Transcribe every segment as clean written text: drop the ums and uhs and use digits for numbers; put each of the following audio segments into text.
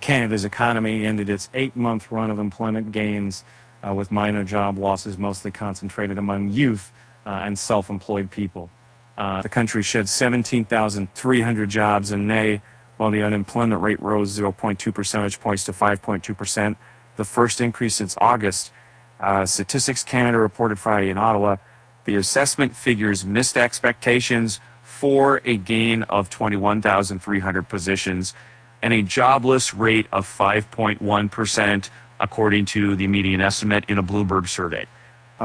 Canada's economy ended its 8-month run of employment gains with minor job losses mostly concentrated among youth and self-employed people. The country shed 17,300 jobs in May, while the unemployment rate rose 0.2 percentage points to 5.2%, the first increase since August. Statistics Canada reported Friday in Ottawa the assessment figures missed expectations for a gain of 21,300 positions and a jobless rate of 5.1%, according to the median estimate in a Bloomberg survey.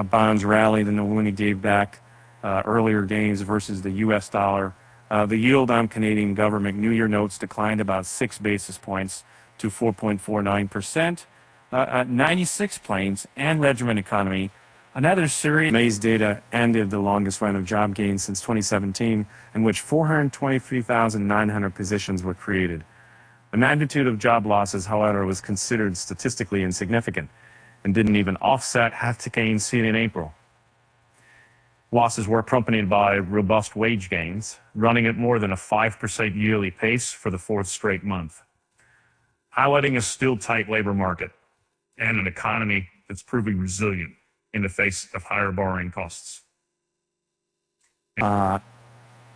Bonds rallied and the loonie gave back earlier gains versus the U.S. dollar. The yield on Canadian government New Year notes declined about 6 basis points to 4.49%. 96 planes and regiment economy. Another series of May's data ended the longest run of job gains since 2017, in which 423,900 positions were created. The magnitude of job losses, however, was considered statistically insignificant and didn't even offset half the gains seen in April. Losses were accompanied by robust wage gains, running at more than a 5% yearly pace for the fourth straight month, highlighting a still tight labor market and an economy that's proving resilient in the face of higher borrowing costs.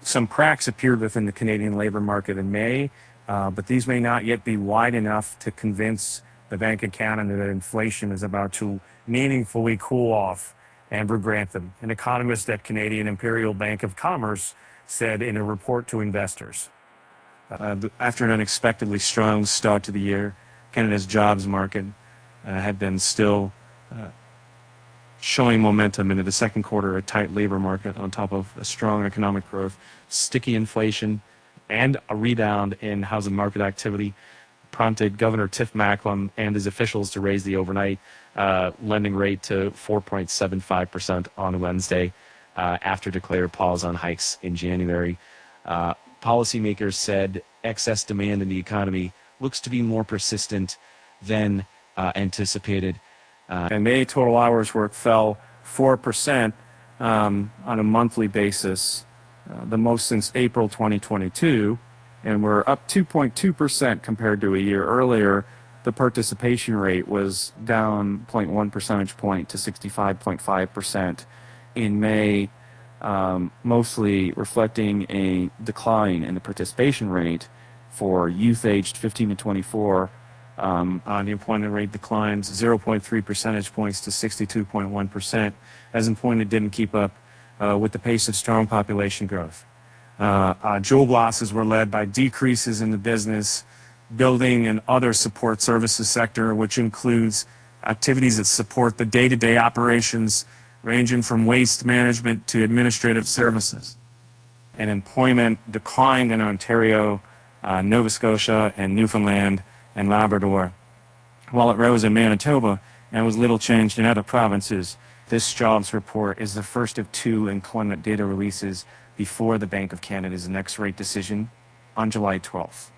Some cracks appeared within the Canadian labor market in May, but these may not yet be wide enough to convince the Bank of Canada that inflation is about to meaningfully cool off. Andrew Grantham, an economist at Canadian Imperial Bank of Commerce, said in a report to investors. After an unexpectedly strong start to the year, Canada's jobs market had been still showing momentum into the second quarter, a tight labor market on top of a strong economic growth, sticky inflation, and a rebound in housing market activity prompted Governor Tiff Macklem and his officials to raise the overnight lending rate to 4.75% on Wednesday after declared pause on hikes in January. Policymakers said excess demand in the economy looks to be more persistent than anticipated. And May total hours worked fell 4% on a monthly basis, the most since April 2022, and we're up 2.2% compared to a year earlier. The participation rate was down 0.1 percentage point to 65.5% in May, mostly reflecting a decline in the participation rate for youth aged 15 to 24. The employment rate declines 0.3 percentage points to 62.1%, as employment didn't keep up with the pace of strong population growth. Job losses were led by decreases in the business, building, and other support services sector, which includes activities that support the day-to-day operations, ranging from waste management to administrative services. And employment declined in Ontario, Nova Scotia, and Newfoundland and Labrador, while it rose in Manitoba and was little changed in other provinces. This jobs report is the first of 2 employment data releases before the Bank of Canada's next rate decision on July 12th.